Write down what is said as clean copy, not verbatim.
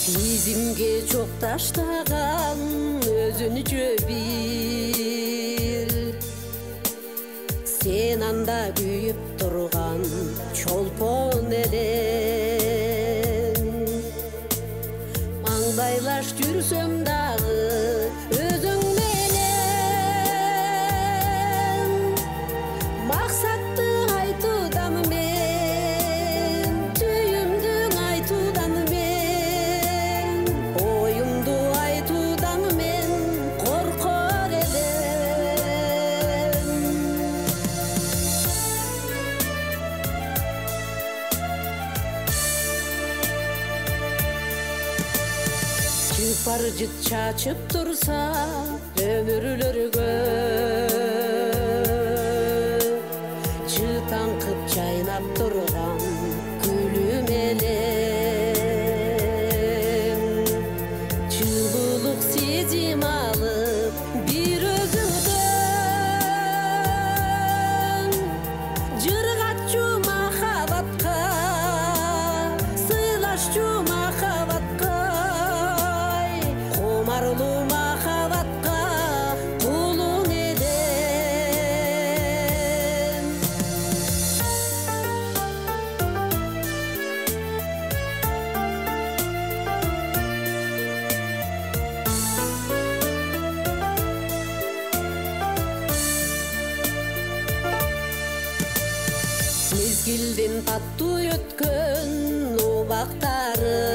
Сезимге çok таштаган өзүнчө бир сен анда күйүп турган чолпон элең маңдайлаш жүрсөм дагы өзүң менен максатты айтуудан мен түйүмдүң айтуудан мен оюмду айтуудан мен коркор элем Чыпар жыт чачып турса өмүрлөргө чытаңкып чайнап турган күлүм элем жылуулук сезим алып бир өзүңдөн жыргатчу махабатка сыйлашчу махабатка кумарлуу махабатка кулуң элем мезгилдин таттуу өткөн убактары